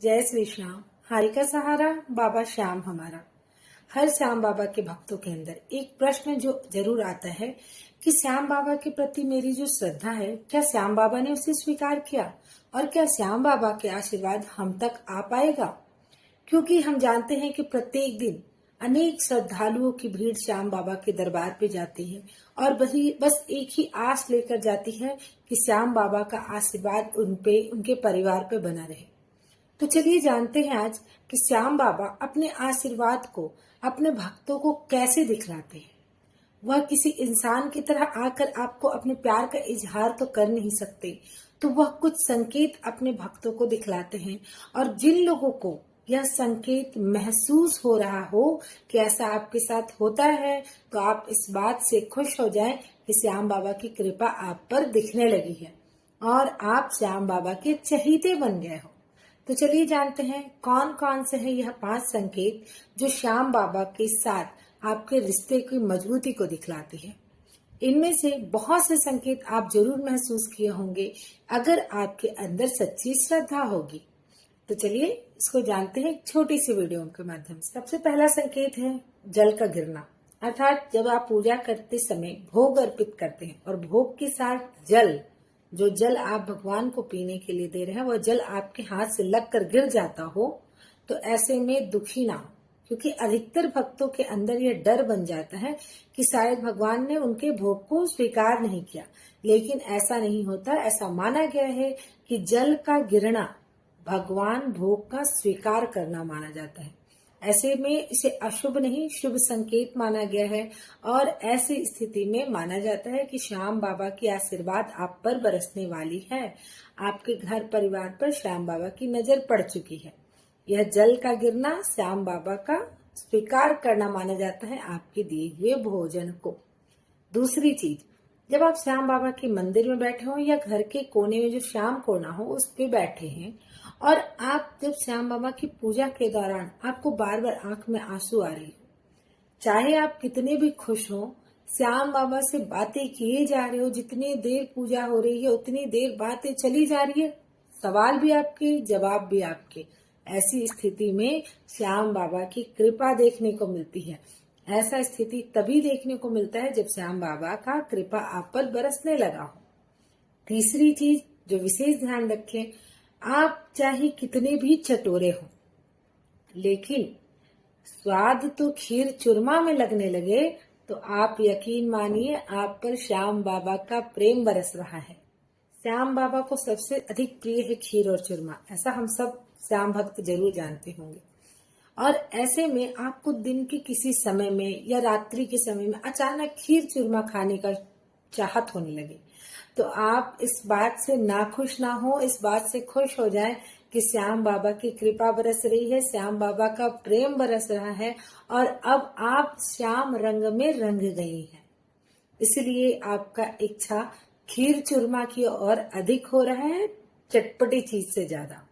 जय श्री श्याम। हरि का सहारा बाबा श्याम हमारा। हर श्याम बाबा के भक्तों के अंदर एक प्रश्न जो जरूर आता है कि श्याम बाबा के प्रति मेरी जो श्रद्धा है, क्या श्याम बाबा ने उसे स्वीकार किया और क्या श्याम बाबा के आशीर्वाद हम तक आ पाएगा। क्योंकि हम जानते हैं कि प्रत्येक दिन अनेक श्रद्धालुओं की भीड़ श्याम बाबा के दरबार पे जाती है और बस एक ही आस लेकर जाती है कि श्याम बाबा का आशीर्वाद उन पे, उनके परिवार पे बना रहे। तो चलिए जानते हैं आज कि श्याम बाबा अपने आशीर्वाद को अपने भक्तों को कैसे दिखलाते हैं। वह किसी इंसान की तरह आकर आपको अपने प्यार का इजहार तो कर नहीं सकते, तो वह कुछ संकेत अपने भक्तों को दिखलाते हैं। और जिन लोगों को यह संकेत महसूस हो रहा हो कि ऐसा आपके साथ होता है, तो आप इस बात से खुश हो जाएं कि श्याम बाबा की कृपा आप पर दिखने लगी है और आप श्याम बाबा के चहीते बन गए हो। तो चलिए जानते हैं कौन कौन से हैं यह 5 संकेत जो श्याम बाबा के साथ आपके रिश्ते की मजबूती को दिखलाते हैं। इनमें से बहुत से संकेत आप जरूर महसूस किए होंगे अगर आपके अंदर सच्ची श्रद्धा होगी। तो चलिए इसको जानते हैं एक छोटी सी वीडियो के माध्यम से। सबसे पहला संकेत है जल का गिरना, अर्थात जब आप पूजा करते समय भोग अर्पित करते हैं और भोग के साथ जल, जो जल आप भगवान को पीने के लिए दे रहे हैं, वह जल आपके हाथ से लगकर गिर जाता हो, तो ऐसे में दुखी ना हो। क्योंकि अधिकतर भक्तों के अंदर यह डर बन जाता है कि शायद भगवान ने उनके भोग को स्वीकार नहीं किया, लेकिन ऐसा नहीं होता। ऐसा माना गया है कि जल का गिरना भगवान भोग का स्वीकार करना माना जाता है। ऐसे में इसे अशुभ नहीं शुभ संकेत माना गया है और ऐसी स्थिति में माना जाता है कि श्याम बाबा की आशीर्वाद आप पर बरसने वाली है। आपके घर परिवार पर श्याम बाबा की नजर पड़ चुकी है। यह जल का गिरना श्याम बाबा का स्वीकार करना माना जाता है आपके दिए हुए भोजन को। दूसरी चीज, जब आप श्याम बाबा के मंदिर में बैठे हो या घर के कोने में जो श्याम कोना हो उस पे बैठे हैं और आप जब श्याम बाबा की पूजा के दौरान आपको बार बार आंख में आंसू आ रही हो, चाहे आप कितने भी खुश हो, श्याम बाबा से बातें किए जा रहे हो, जितनी देर पूजा हो रही है उतनी देर बातें चली जा रही है, सवाल भी आपके जवाब भी आपके, ऐसी स्थिति में श्याम बाबा की कृपा देखने को मिलती है। ऐसा स्थिति तभी देखने को मिलता है जब श्याम बाबा का कृपा आप पर बरसने लगा हो। तीसरी चीज जो विशेष ध्यान रखें, आप चाहे कितने भी चटोरे हो, लेकिन स्वाद तो खीर चूरमा में लगने लगे तो आप यकीन मानिए आप पर श्याम बाबा का प्रेम बरस रहा है। श्याम बाबा को सबसे अधिक प्रिय है खीर और चूरमा, ऐसा हम सब श्याम भक्त जरूर जानते होंगे। और ऐसे में आपको दिन के किसी समय में या रात्रि के समय में अचानक खीर चूरमा खाने का चाहत होने लगे, तो आप इस बात से नाखुश ना हो, इस बात से खुश हो जाएं कि श्याम बाबा की कृपा बरस रही है, श्याम बाबा का प्रेम बरस रहा है और अब आप श्याम रंग में रंग गई हैं। इसलिए आपका इच्छा खीर चूरमा की ओर अधिक हो रहा है, चटपटी चीज से ज्यादा।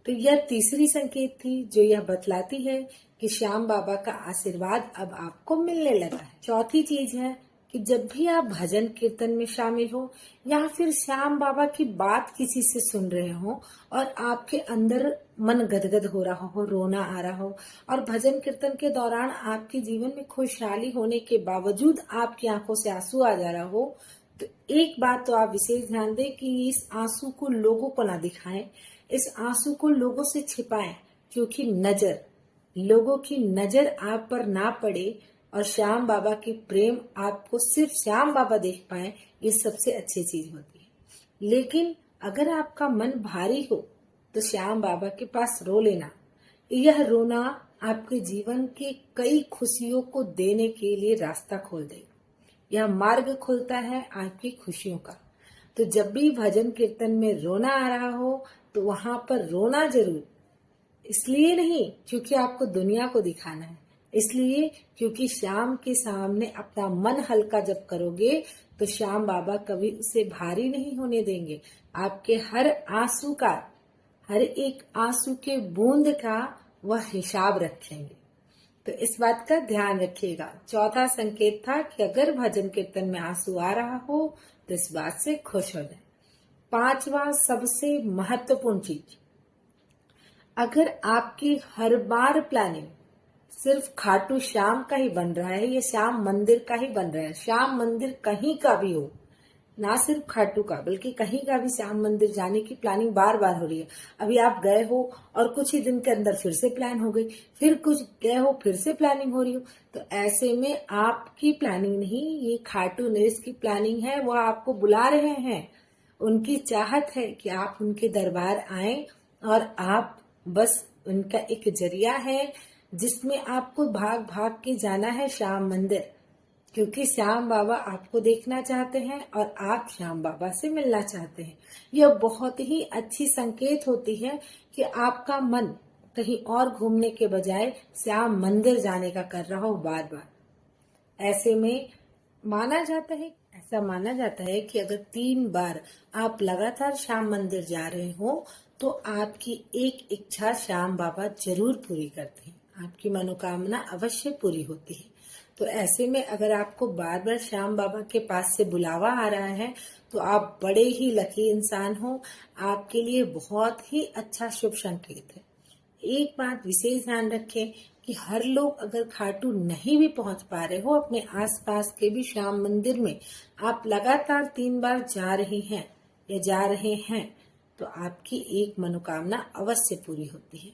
तो यह तीसरी संकेत थी जो यह बतलाती है कि श्याम बाबा का आशीर्वाद अब आपको मिलने लगा है। चौथी चीज है कि जब भी आप भजन कीर्तन में शामिल हो या फिर श्याम बाबा की बात किसी से सुन रहे हो और आपके अंदर मन गदगद हो रहा हो, रोना आ रहा हो और भजन कीर्तन के दौरान आपके जीवन में खुशहाली होने के बावजूद आपकी आंखों से आंसू आ जा रहा हो, तो एक बात तो आप विशेष ध्यान दें कि इस आंसू को लोगों को ना दिखाएं, इस आंसू को लोगों से छिपाएं, क्योंकि लोगों की नजर आप पर ना पड़े और श्याम बाबा की प्रेम आपको सिर्फ श्याम बाबा देख पाए, ये सबसे अच्छी चीज होती है। लेकिन अगर आपका मन भारी हो तो श्याम बाबा के पास रो लेना। यह रोना आपके जीवन के कई खुशियों को देने के लिए रास्ता खोल देगा। यह मार्ग खुलता है आपकी खुशियों का। तो जब भी भजन कीर्तन में रोना आ रहा हो तो वहां पर रोना जरूर, इसलिए नहीं क्योंकि आपको दुनिया को दिखाना है, इसलिए क्योंकि श्याम के सामने अपना मन हल्का जब करोगे तो श्याम बाबा कभी उसे भारी नहीं होने देंगे। आपके हर आंसू का, हर एक आंसू के बूंद का वह हिसाब रखेंगे। तो इस बात का ध्यान रखिएगा। चौथा संकेत था कि अगर भजन कीर्तन में आंसू आ रहा हो तो इस बात से खुश हो जाए। पांचवा सबसे महत्वपूर्ण चीज, अगर आपकी हर बार प्लानिंग सिर्फ खाटू श्याम का ही बन रहा है या श्याम मंदिर का ही बन रहा है, श्याम मंदिर कहीं का भी हो, ना सिर्फ खाटू का बल्कि कहीं का भी श्याम मंदिर जाने की प्लानिंग बार बार हो रही है। अभी आप गए हो और कुछ ही दिन के अंदर फिर से प्लान हो गई, फिर कुछ गए हो फिर से प्लानिंग हो रही हो, तो ऐसे में आपकी प्लानिंग नहीं, ये खाटू नरेश की प्लानिंग है। वो आपको बुला रहे हैं, उनकी चाहत है कि आप उनके दरबार आए और आप बस उनका एक जरिया है जिसमें आपको भाग भाग के जाना है श्याम मंदिर, क्योंकि श्याम बाबा आपको देखना चाहते हैं और आप श्याम बाबा से मिलना चाहते हैं। यह बहुत ही अच्छी संकेत होती है कि आपका मन कहीं और घूमने के बजाय श्याम मंदिर जाने का कर रहा हो बार बार। ऐसे में ऐसा माना जाता है कि अगर 3 बार आप लगातार श्याम मंदिर जा रहे हो तो आपकी एक इच्छा श्याम बाबा जरूर पूरी करते हैं, आपकी मनोकामना अवश्य पूरी होती है। तो ऐसे में अगर आपको बार बार श्याम बाबा के पास से बुलावा आ रहा है तो आप बड़े ही लकी इंसान हो, आपके लिए बहुत ही अच्छा शुभ संकेत है। एक बात विशेष ध्यान रखें कि हर लोग अगर खाटू नहीं भी पहुंच पा रहे हो, अपने आसपास के भी श्याम मंदिर में आप लगातार 3 बार जा रही हैं या जा रहे हैं तो आपकी एक मनोकामना अवश्य पूरी होती है।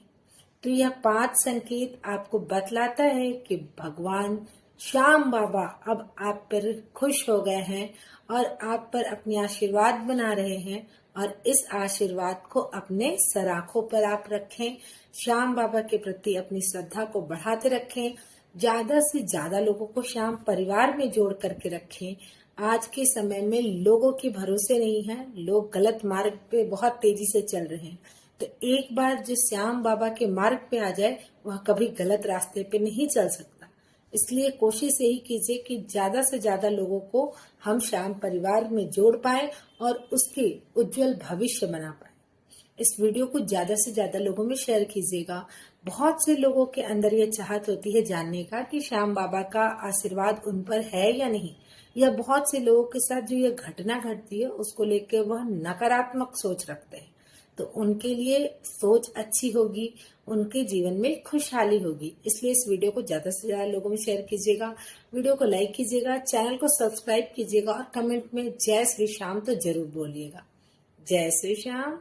तो यह 5 संकेत आपको बतलाता है कि भगवान श्याम बाबा अब आप पर खुश हो गए हैं और आप पर अपनी आशीर्वाद बना रहे हैं, और इस आशीर्वाद को अपने सराखों पर आप रखें। श्याम बाबा के प्रति अपनी श्रद्धा को बढ़ाते रखें, ज्यादा से ज्यादा लोगों को श्याम परिवार में जोड़ करके रखें। आज के समय में लोगों के भरोसे नहीं है, लोग गलत मार्ग पे बहुत तेजी से चल रहे हैं। तो एक बार जो श्याम बाबा के मार्ग पे आ जाए वह कभी गलत रास्ते पे नहीं चल सकता। इसलिए कोशिश यही कीजिए कि ज्यादा से ज्यादा लोगों को हम श्याम परिवार में जोड़ पाए और उसके उज्जवल भविष्य बना पाए। इस वीडियो को ज्यादा से ज्यादा लोगों में शेयर कीजिएगा। बहुत से लोगों के अंदर ये चाहत होती है जानने का कि श्याम बाबा का आशीर्वाद उन पर है या नहीं, या बहुत से लोगों के साथ जो ये घटना घटती है उसको लेकर वह नकारात्मक सोच रखते हैं। तो उनके लिए सोच अच्छी होगी, उनके जीवन में खुशहाली होगी। इसलिए इस वीडियो को ज्यादा से ज्यादा लोगों में शेयर कीजिएगा, वीडियो को लाइक कीजिएगा, चैनल को सब्सक्राइब कीजिएगा और कमेंट में जय श्री श्याम तो जरूर बोलिएगा। जय श्री श्याम।